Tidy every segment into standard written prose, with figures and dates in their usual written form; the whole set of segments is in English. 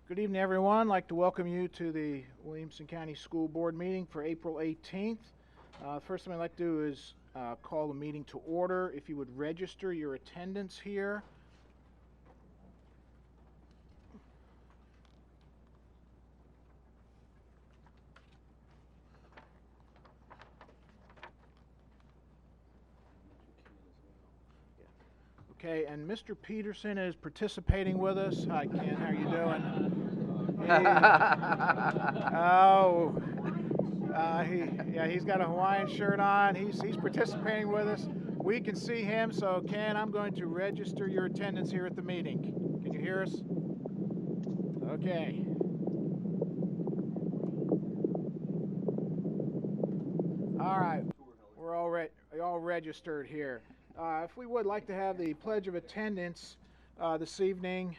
Good evening, everyone. I'd like to welcome you to the Williamson County School Board meeting for April 18th. First thing I'd like to do is call the meeting to order. If you would register your attendance here. Okay, and Mr. Peterson is participating with us. Hi, Ken. How are you doing? He's got a Hawaiian shirt on. He's participating with us. We can see him, so Ken, I'm going to register your attendance here at the meeting. Can you hear us? Okay. All right. We're all registered here. If we would like to have the Pledge of Attendance this evening,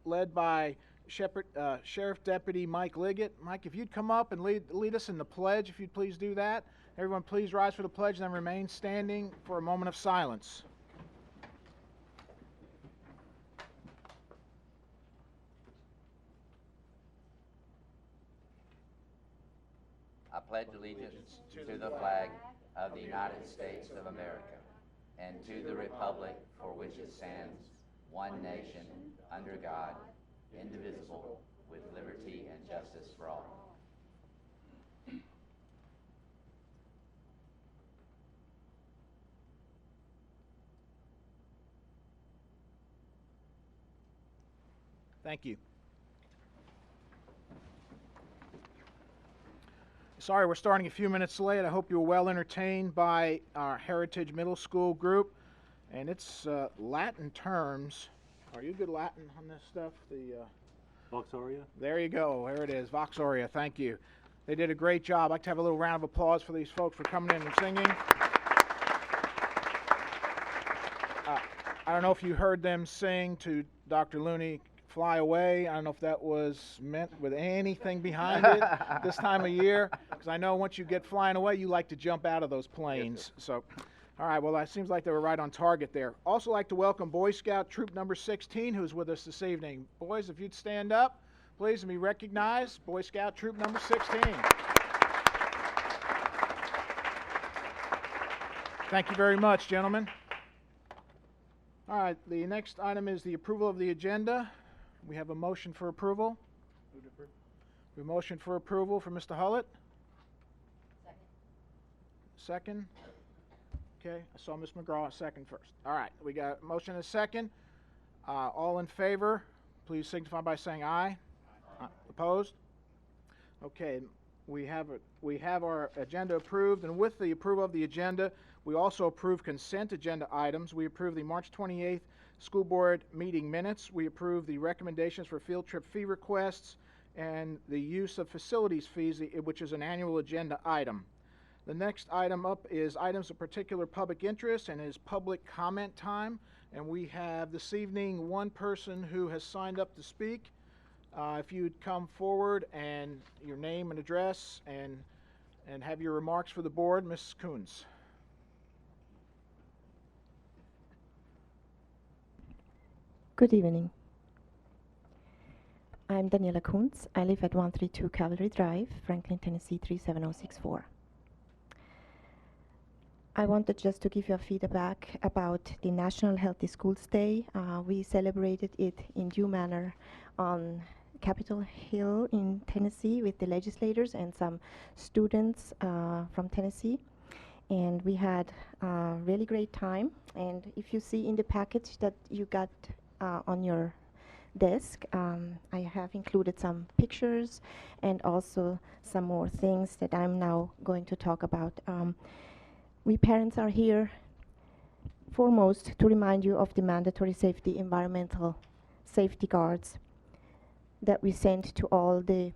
led by Sheriff Deputy Mike Liggett. Mike, if you'd come up and lead us in the pledge, if you'd please do that. Everyone please rise for the pledge and then remain standing for a moment of silence. I pledge allegiance to the flag of the United States of America and to the republic for which it stands, one nation, under God, indivisible, with liberty and justice for all. Thank you. Sorry, we're starting a few minutes late. I hope you were well entertained by our Heritage Middle School group. And it's Latin terms. Are you good Latin on this stuff? Vox Aurea? There you go. There it is. Vox Aurea. Thank you. They did a great job. I'd like to have a little round of applause for these folks for coming in and singing. I don't know if you heard them sing to Dr. Looney, Fly Away. I don't know if that was meant with anything behind it this time of year, because I know once you get flying away, you like to jump out of those planes. Yes, so, all right, well, it seems like they were right on target there. Also like to welcome Boy Scout Troop number 16, who's with us this evening. Boys, if you'd stand up, please, and be recognized. Boy Scout Troop number 16. Thank you very much, gentlemen. All right, the next item is the approval of the agenda. We have a motion for approval. Move to approve. We have a motion for approval for Mr. Hullett. Second. Okay, I saw Ms. McGraw second first. All right, we got a motion and a second. All in favor, please signify by saying aye. Aye. Opposed? Okay, we have our agenda approved, and with the approval of the agenda, we also approve consent agenda items. We approve the March 28th school board meeting minutes. We approve the recommendations for field trip fee requests and the use of facilities fees, which is an annual agenda item. The next item up is items of particular public interest and is public comment time. And we have this evening one person who has signed up to speak. If you'd come forward and your name and address and have your remarks for the board, Ms. Coons. Good evening. I'm Daniela Kuntz. I live at 132 Cavalry Drive, Franklin, Tennessee 37064. I wanted just to give you a feedback about the National Healthy Schools Day. We celebrated it in due manner on Capitol Hill in Tennessee with the legislators and some students from Tennessee. And we had a really great time. And if you see in the package that you got on your desk, I have included some pictures and also some more things that I'm now going to talk about. We parents are here foremost to remind you of the mandatory environmental safety guards that we sent to all the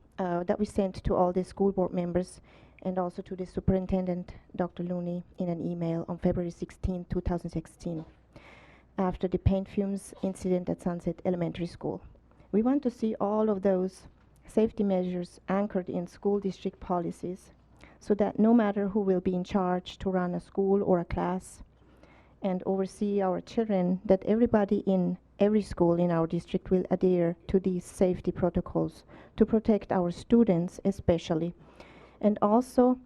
school board members and also to the superintendent, Dr. Looney, in an email on February 16, 2016. After the paint fumes incident at Sunset Elementary School. We want to see all of those safety measures anchored in school district policies so that no matter who will be in charge to run a school or a class and oversee our children, that everybody in every school in our district will adhere to these safety protocols to protect our students especially, and also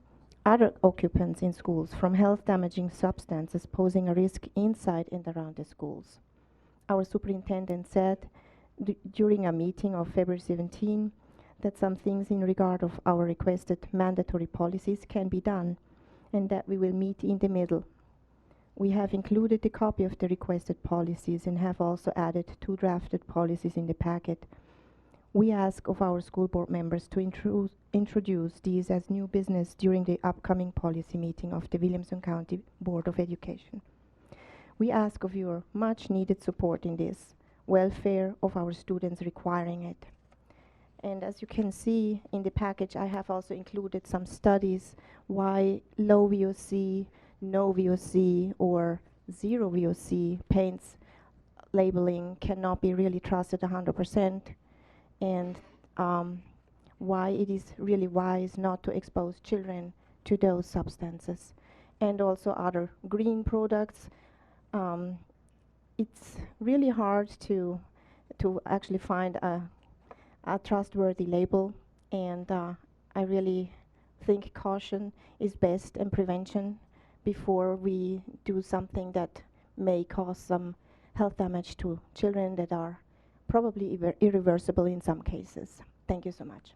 other occupants in schools from health-damaging substances posing a risk inside and around the schools. Our superintendent said during a meeting of February 17 that some things in regard of our requested mandatory policies can be done, and that we will meet in the middle. We have included a copy of the requested policies and have also added 2 drafted policies in the packet. We ask of our school board members to introduce these as new business during the upcoming policy meeting of the Williamson County Board of Education. We ask of your much needed support in this, welfare of our students requiring it. And as you can see in the package, I have also included some studies why low VOC, no VOC, or zero VOC paints labeling cannot be really trusted 100%, and why it is really wise not to expose children to those substances, and also other green products. It's really hard to actually find a trustworthy label, and I really think caution is best and prevention before we do something that may cause some health damage to children that are probably irreversible in some cases. Thank you so much.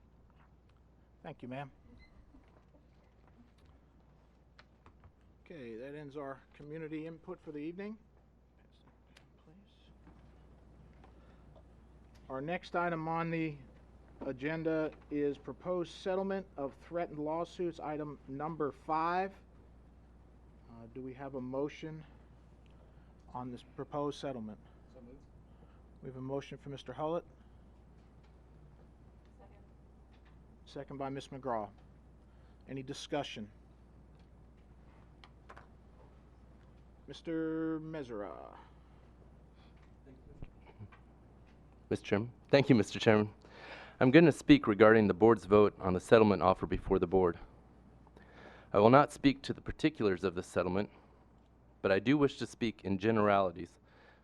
Thank you, ma'am. Okay, that ends our community input for the evening. Our next item on the agenda is proposed settlement of threatened lawsuits, item number 5. Do we have a motion on this proposed settlement? So moved. We have a motion for Mr. Hullett. Second by Ms. McGraw. Any discussion? Mr. Mesera. Mr. Chairman. Thank you, Mr. Chairman. I'm going to speak regarding the board's vote on the settlement offer before the board. I will not speak to the particulars of the settlement, but I do wish to speak in generalities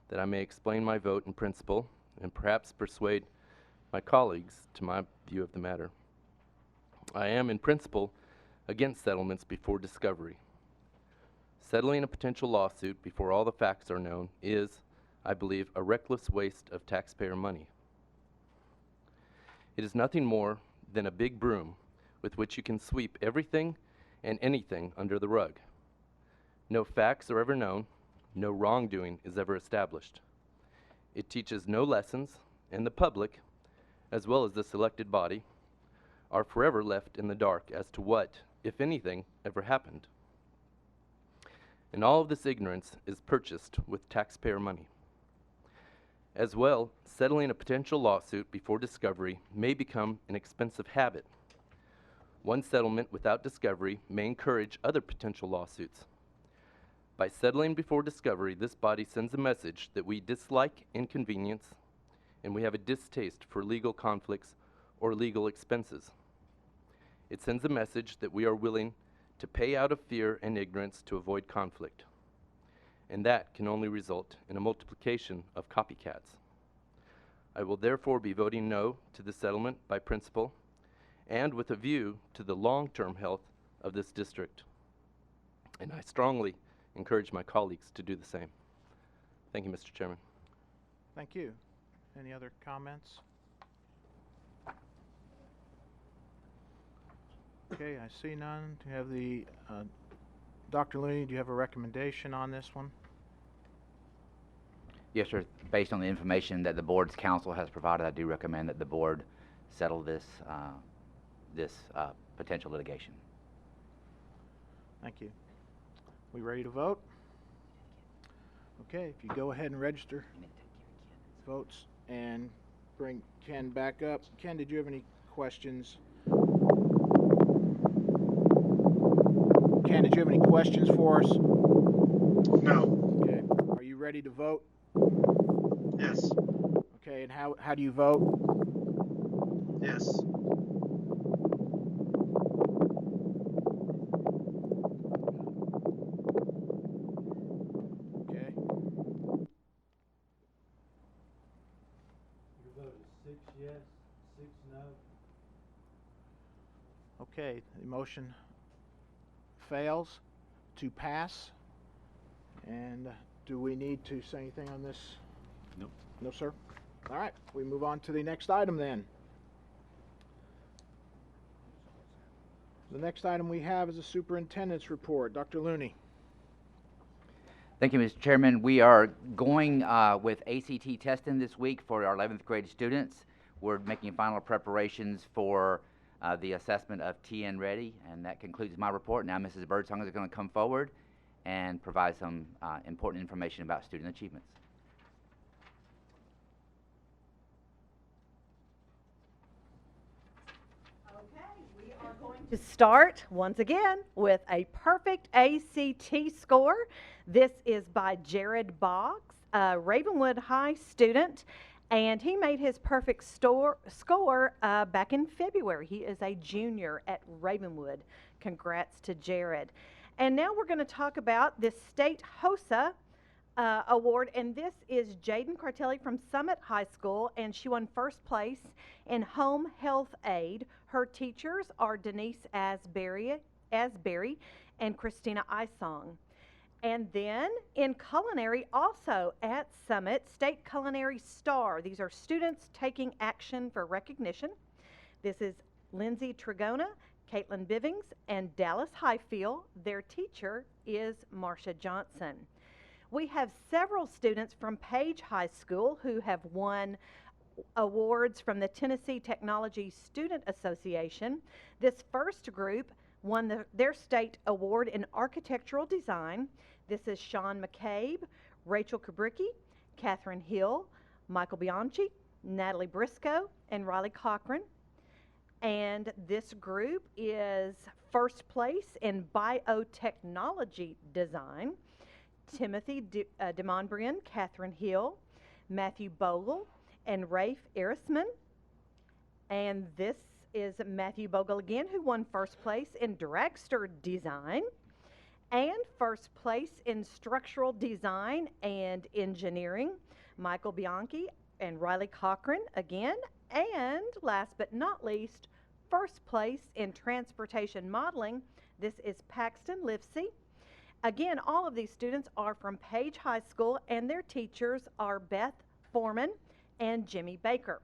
that I may explain my vote in principle and perhaps persuade my colleagues to my view of the matter. I am in principle against settlements before discovery. Settling a potential lawsuit before all the facts are known is, I believe, a reckless waste of taxpayer money. It is nothing more than a big broom with which you can sweep everything and anything under the rug. No facts are ever known, no wrongdoing is ever established. It teaches no lessons, and the public, as well as the selected body, are forever left in the dark as to what, if anything, ever happened. And all of this ignorance is purchased with taxpayer money. As well, settling a potential lawsuit before discovery may become an expensive habit. One settlement without discovery may encourage other potential lawsuits. By settling before discovery, this body sends a message that we dislike inconvenience and we have a distaste for legal conflicts or legal expenses. It sends a message that we are willing to pay out of fear and ignorance to avoid conflict. And that can only result in a multiplication of copycats. I will therefore be voting no to the settlement by principle and with a view to the long-term health of this district. And I strongly encourage my colleagues to do the same. Thank you, Mr. Chairman. Thank you. Any other comments? Okay, I see none. Do you have the, Dr. Looney, do you have a recommendation on this one? Yes, sir. Based on the information that the board's counsel has provided, I do recommend that the board settle this potential litigation. Thank you. We ready to vote? Okay, if you go ahead and register votes and bring Ken back up. Ken, did you have any questions? Ken, did you have any questions for us? No. Okay. Are you ready to vote? Yes. Okay, and how do you vote? Yes. Okay. Okay, the motion fails to pass. And do we need to say anything on this? Nope. No, sir. All right, we move on to the next item then. The next item we have is the superintendent's report. Dr. Looney. Thank you, Mr. Chairman. We are going with ACT testing this week for our 11th grade students. We're making final preparations for the assessment of TN Ready, and that concludes my report. Now Mrs. Birdsong is going to come forward and provide some important information about student achievements. To start once again with a perfect ACT score. This is by Jared Boggs, a Ravenwood High student, and he made his perfect score back in February. He is a junior at Ravenwood. Congrats to Jared. And now we're going to talk about this state HOSA award, and this is Jaden Cartelli from Summit High School, and she won first place in home health aid. Her teachers are Denise Asbury and Christina Isong. And then in culinary, also at Summit, State Culinary Star. These are students taking action for recognition. This is Lindsay Trigona, Caitlin Bivings, and Dallas Highfield. Their teacher is Marcia Johnson. We have several students from Page High School who have won awards from the Tennessee Technology Student Association. This first group won their state award in architectural design. This is Sean McCabe, Rachel Kubricki, Catherine Hill, Michael Bianchi, Natalie Briscoe, and Riley Cochran. And this group is first place in biotechnology design. Timothy DeMondrian, Catherine Hill, Matthew Bogle, and Rafe Erisman. And this is Matthew Bogle again, who won first place in dragster design and first place in structural design and engineering. Michael Bianchi and Riley Cochran again. And last but not least, first place in transportation modeling. This is Paxton Livesey. Again, all of these students are from Page High School, and their teachers are Beth Foreman and Jimmy Baker.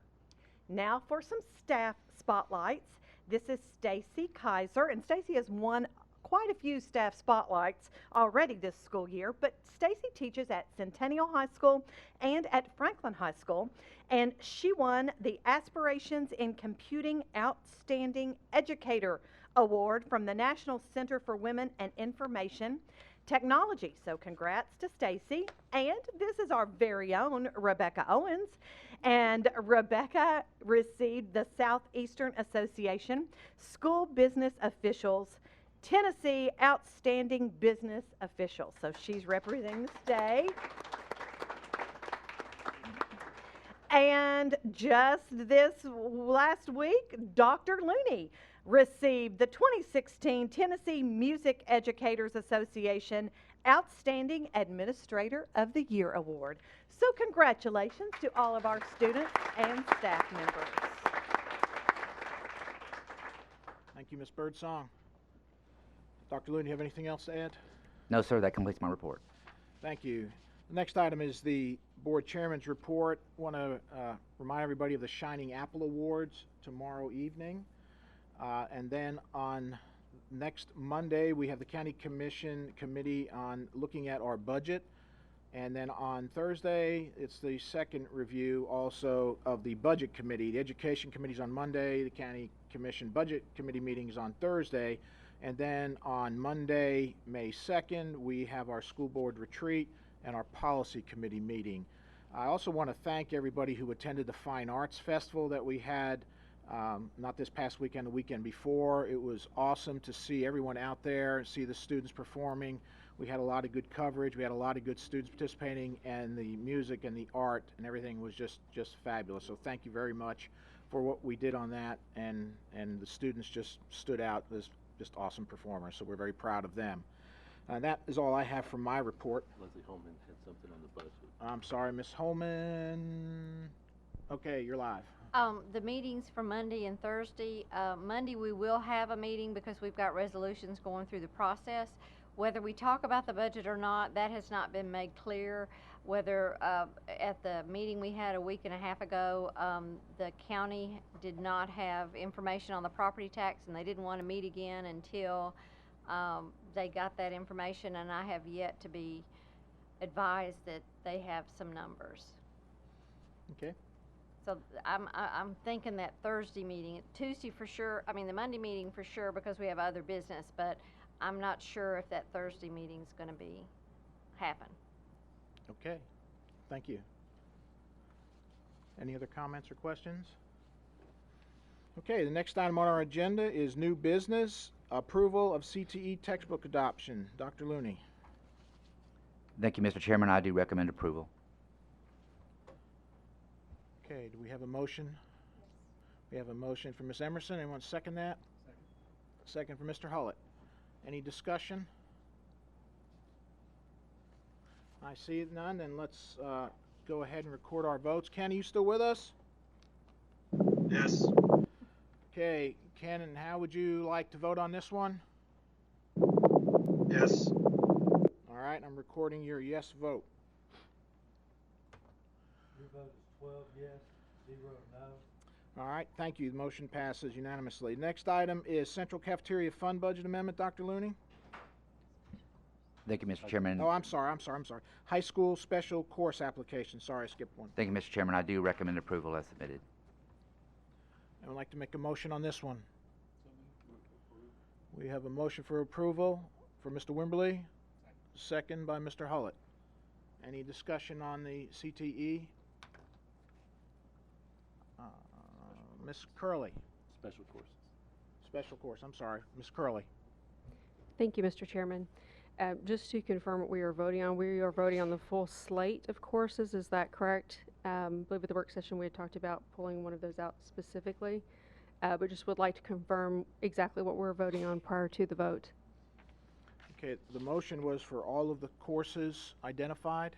Now for some staff spotlights. This is Stacy Kaiser, and Stacy has won quite a few staff spotlights already this school year, but Stacy teaches at Centennial High School and at Franklin High School, and she won the Aspirations in Computing Outstanding Educator Award from the National Center for Women and Information Technology. So congrats to Stacy. And this is our very own Rebecca Owens. And Rebecca received the Southeastern Association School Business Officials Tennessee Outstanding Business Official. So she's representing the state. And just this last week, Dr. Looney received the 2016 Tennessee Music Educators Association Outstanding Administrator of the Year Award. So congratulations to all of our students and staff members. Thank you, Ms. Birdsong. Dr. Looney, have anything else to add? No, sir, that completes my report. Thank you. The next item is the board chairman's report. I want to remind everybody of the Shining Apple Awards tomorrow evening. And then on next Monday, we have the County Committee on looking at our budget. And then on Thursday, it's the second review also of the Budget Committee. The Education Committee's on Monday, the County Commission Budget Committee meeting is on Thursday. And then on Monday, May 2nd, we have our school board retreat and our policy committee meeting. I also want to thank everybody who attended the Fine Arts Festival that we had, not this past weekend, the weekend before. It was awesome to see everyone out there and see the students performing. We had a lot of good coverage. We had a lot of good students participating, and the music and the art and everything was just fabulous. So thank you very much for what we did on that, and the students just stood out as just awesome performers. So we're very proud of them. That is all I have from my report. Leslie Holman had something on the budget. I'm sorry, Miss Holman. Okay, you're live. The meetings for Monday and Thursday, Monday we will have a meeting because we've got resolutions going through the process. Whether we talk about the budget or not, that has not been made clear. Whether, at the meeting we had a week and a half ago, the county did not have information on the property tax and they didn't want to meet again until, they got that information, and I have yet to be advised that they have some numbers. Okay. So I'm thinking that Thursday meeting, Tuesday for sure, I mean the Monday meeting for sure because we have other business, but I'm not sure if that Thursday meeting's gonna happen. Okay. Thank you. Any other comments or questions? Okay, the next item on our agenda is new business, approval of CTE textbook adoption. Dr. Looney. Thank you, Mr. Chairman. I do recommend approval. Okay, do we have a motion? We have a motion for Ms. Emerson. Anyone second that? Second for Mr. Hullett. Any discussion? I see none, then let's go ahead and record our votes. Ken, are you still with us? Yes. Okay, Ken, and how would you like to vote on this one? Yes. All right, I'm recording your yes vote. Your vote is 12 yes, 0 no. All right, thank you. The motion passes unanimously. Next item is Central Cafeteria Fund Budget Amendment. Dr. Looney? Thank you, Mr. Chairman. Oh, I'm sorry. High School Special Course Application. Sorry, I skipped one. Thank you, Mr. Chairman. I do recommend approval as submitted. I would like to make a motion on this one. We have a motion for approval for Mr. Wimberly, second by Mr. Hullett. Any discussion on the CTE? Ms. Curley. Special courses. Special course, I'm sorry. Ms. Curley. Thank you, Mr. Chairman. Just to confirm what we are voting on the full slate of courses, is that correct? I believe at the work session we had talked about pulling one of those out specifically, but just would like to confirm exactly what we're voting on prior to the vote. Okay, the motion was for all of the courses identified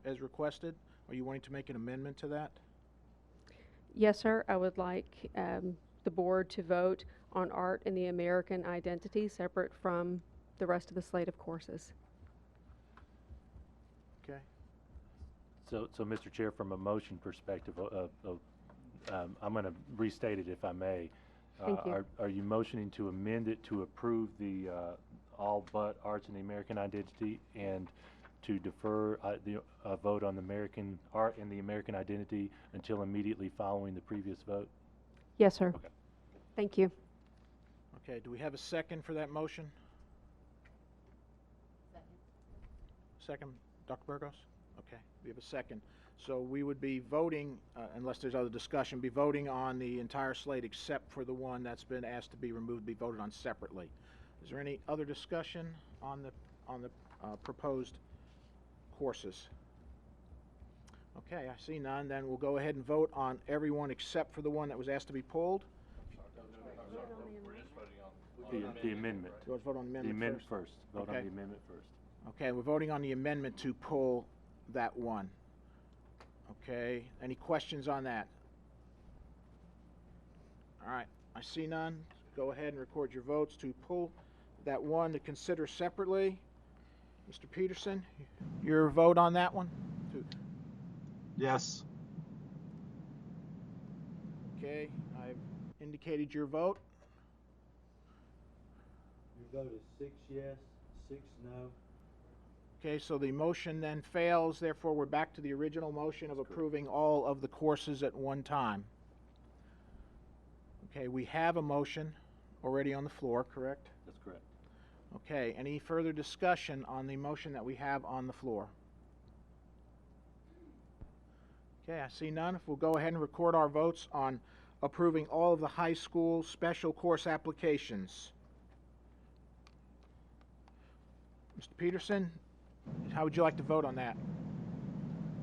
as requested. Are you wanting to make an amendment to that? Yes, sir. I would like the board to vote on art and the American identity separate from the rest of the slate of courses. Okay. So, Mr. Chair, from a motion perspective, I'm going to restate it if I may. Thank you. Are you motioning to amend it to approve the all but arts and the American identity, and to defer the vote on the American art and the American identity until immediately following the previous vote? Yes, sir. Okay. Thank you. Okay, do we have a second for that motion? Second, Dr. Burgos? Okay, we have a second. So we would be voting, unless there's other discussion, be voting on the entire slate except for the one that's been asked to be removed, be voted on separately. Is there any other discussion on the proposed courses? Okay, I see none. Then we'll go ahead and vote on everyone except for the one that was asked to be pulled. The amendment. You want to vote on the The amendment amendment first? first. Vote Okay. on the amendment first. Okay, we're voting on the amendment to pull that one. Okay, any questions on that? All right, I see none. Go ahead and record your votes to pull that one to consider separately. Mr. Peterson, your vote on that one? Yes. Okay, I've indicated your vote. Your vote is 6 yes, 6 no. Okay, so the motion then fails, therefore we're back to the original motion of approving all of the courses at one time. Okay, we have a motion already on the floor, correct? That's correct. Okay, any further discussion on the motion that we have on the floor? Okay, I see none. If we'll go ahead and record our votes on approving all of the high school special course applications. Mr. Peterson, how would you like to vote on that?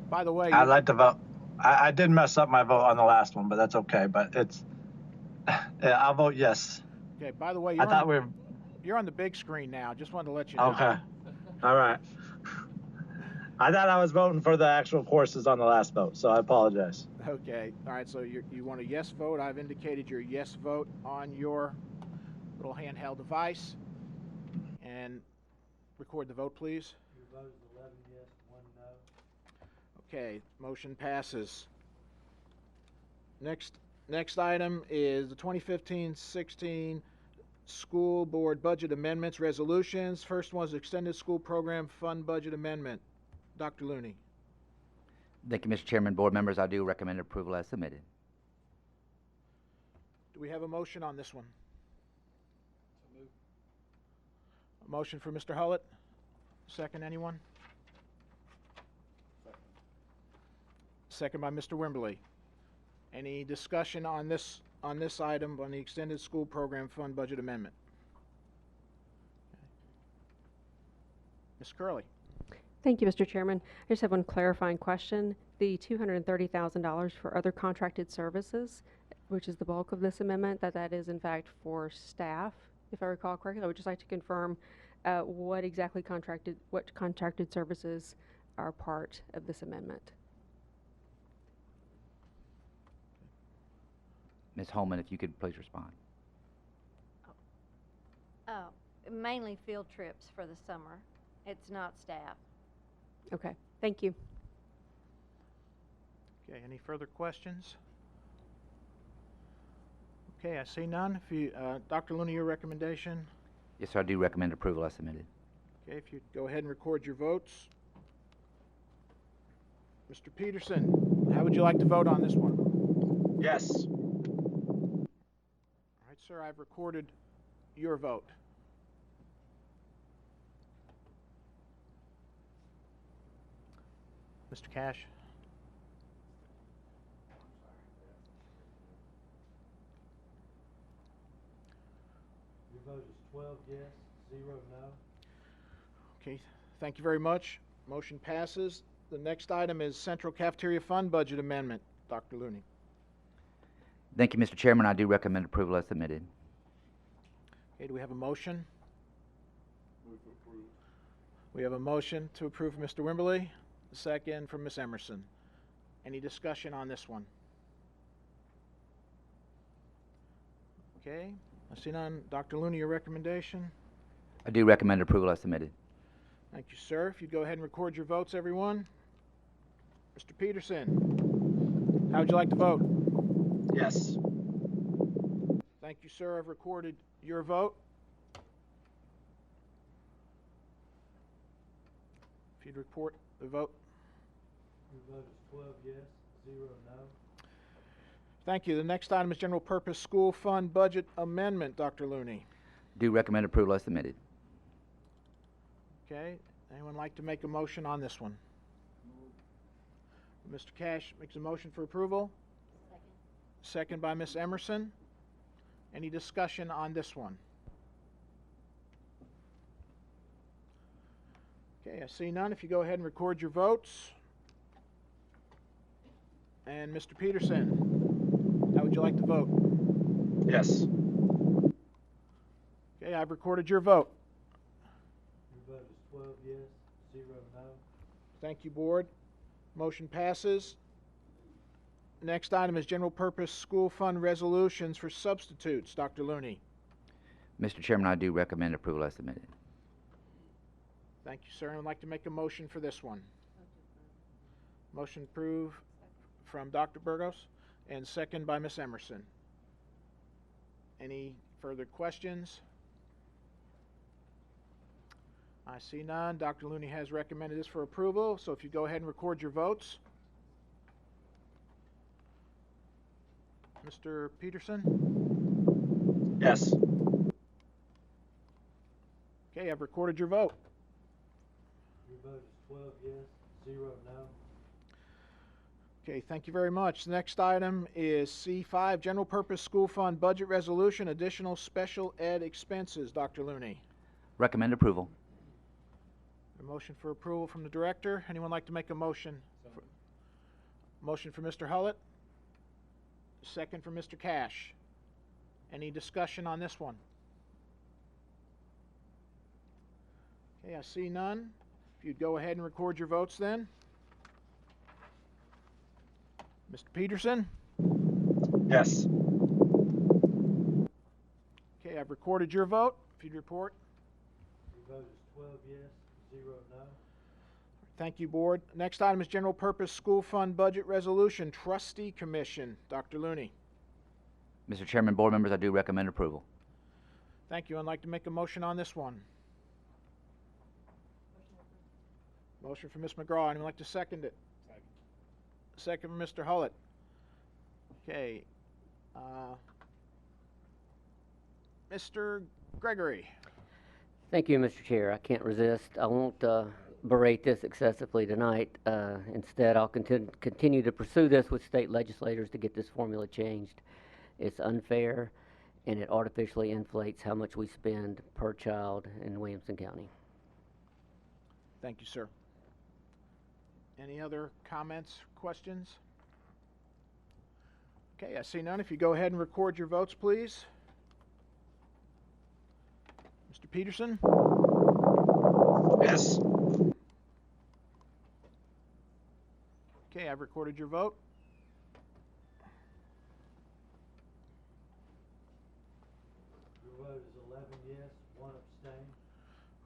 By the way, I'd like to vote. I did mess up my vote on the last one, but that's okay. But it's, yeah, I'll vote yes. okay, by the way, I thought we were, you're on the big screen now. Just wanted to let you know. okay. All right. I thought I was voting for the actual courses on the last vote, so I apologize. Okay, all right, so you want a yes vote. I've indicated your yes vote on your little handheld device. And record the vote, please. Your vote is 11 yes, 1 no. Okay, motion passes. Next item is the 2015-16 School Board Budget Amendments Resolutions. First one is Extended School Program Fund Budget Amendment. Dr. Looney. Thank you, Mr. Chairman. Board members, I do recommend approval as submitted. Do we have a motion on this one? A motion for Mr. Hullett. Second, anyone? Second by Mr. Wimberly. Any discussion on this item on the Extended School Program Fund Budget Amendment? Ms. Curley. Thank you, Mr. Chairman. I just have one clarifying question. The $230,000 for other contracted services, which is the bulk of this amendment, that is in fact for staff, if I recall correctly. I would just like to confirm what contracted services are part of this amendment. Ms. Holman, if you could please respond. Oh, mainly field trips for the summer. It's not staff. Okay, thank you. Okay, any further questions? Okay, I see none. If you, Dr. Looney, your recommendation? Yes, sir, I do recommend approval as submitted. Okay, if you go ahead and record your votes. Mr. Peterson, how would you like to vote on this one? Yes. All right, sir, I've recorded your vote. Mr. Cash? Your vote is 12 yes, 0 no. Okay, thank you very much. Motion passes. The next item is Central Cafeteria Fund Budget Amendment. Dr. Looney. Thank you, Mr. Chairman. I do recommend approval as submitted. Okay, do we have a motion? Move to approve. We have a motion to approve from Mr. Wimberly, a second from Ms. Emerson. Any discussion on this one? Okay, I see none. Dr. Looney, your recommendation? I do recommend approval as submitted. Thank you, sir. If you'd go ahead and record your votes, everyone. Mr. Peterson, how would you like to vote? Yes. Thank you, sir. I've recorded your vote. If you'd report the vote. Your vote is 12 yes, 0 no. Thank you. The next item is General Purpose School Fund Budget Amendment. Dr. Looney. Do recommend approval as submitted. Okay. Anyone like to make a motion on this one? Mr. Cash makes a motion for approval. Second by Ms. Emerson. Any discussion on this one? Okay, I see none. If you go ahead and record your votes. And Mr. Peterson, how would you like to vote? Yes. Okay, I've recorded your vote. Your vote is 12 yes, 0 no. Thank you, Board. Motion passes. Next item is General Purpose School Fund Resolutions for Substitutes. Dr. Looney. Mr. Chairman, I do recommend approval as submitted. Thank you, sir. I would like to make a motion for this one. Motion approved from Dr. Burgos and second by Ms. Emerson. Any further questions? I see none. Dr. Looney has recommended this for approval, so if you go ahead and record your votes. Mr. Peterson? Yes. Okay, I've recorded your vote. Your vote is 12 yes, 0 no. Okay, thank you very much. The next item is C5, General Purpose School Fund Budget Resolution, Additional Special Ed Expenses. Dr. Looney. Recommend approval. A motion for approval from the director. Anyone like to make a motion? Motion for Mr. Hullett. Second for Mr. Cash. Any discussion on this one? Okay, I see none. If If you'd go ahead and record your votes then. Mr. Peterson? Yes. Okay, I've recorded your vote. If you'd report. Your vote is 12 yes, 0 no. Thank you, Board. Next item is General Purpose School Fund Budget Resolution, Trustee Commission. Dr. Looney. Mr. Chairman, board members, I do recommend approval. Thank you. I'd like to make a motion on this one. Motion for Ms. McGraw. Anyone like to second it? Second for Mr. Hullett. Okay. Mr. Gregory. Thank you, Mr. Chair. I can't resist. I won't berate this excessively tonight. Instead, I'll continue to pursue this with state legislators to get this formula changed. It's unfair, and it artificially inflates how much we spend per child in Williamson County. Thank you, sir. Any other comments, questions? Okay, I see none. If you go ahead and record your votes, please. Mr. Peterson? Yes. Okay, I've recorded your vote. Your vote is 11 yes, 1 abstain.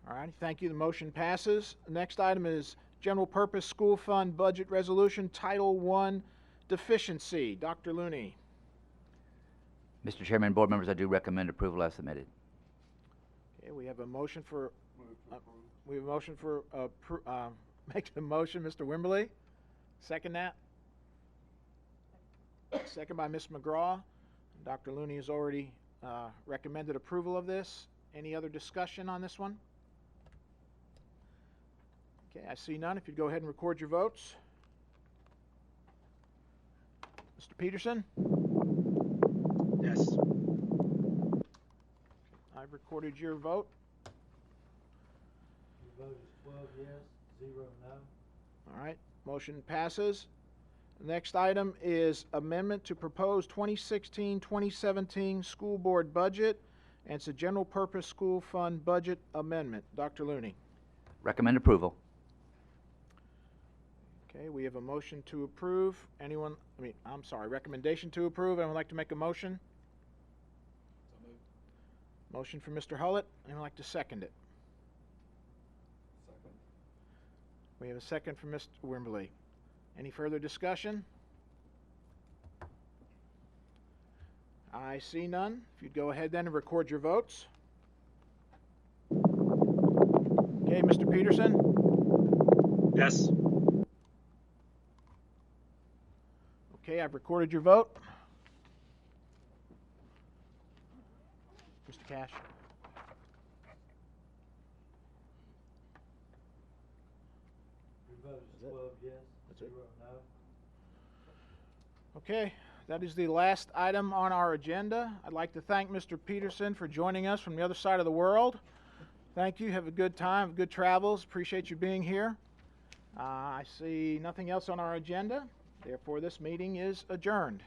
All right, thank you. The motion passes. The next item is General Purpose School Fund Budget Resolution, Title I Deficiency. Dr. Looney. Mr. Chairman, board members, I do recommend approval as submitted. Okay, we have a motion for, make the motion, Mr. Wimberly. Second that. Second by Ms. McGraw. Dr. Looney has already recommended approval of this. Any other discussion on this one? Okay, I see none. If you'd go ahead and record your votes. Mr. Peterson? Yes. I've recorded your vote. Your vote is 12 yes, 0 no. All right, motion passes. The next item is amendment to proposed 2016-2017 school board budget, and it's a general purpose school fund budget amendment. Dr. Looney. Recommend approval. Okay, we have a motion to approve. Recommendation to approve. Anyone like to make a motion? Motion for Mr. Hullett. Anyone like to second it? Second. We have a second for Mr. Wimberly. Any further discussion? I see none. If you'd go ahead then and record your votes. Okay, Mr. Peterson? Yes. Okay, I've recorded your vote. Mr. Cash? Your vote is 12 yes, That's it? 0 no. Okay, that is the last item on our agenda. I'd like to thank Mr. Peterson for joining us from the other side of the world. Thank you. Have a good time, good travels. Appreciate you being here. I see nothing else on our agenda. Therefore, this meeting is adjourned.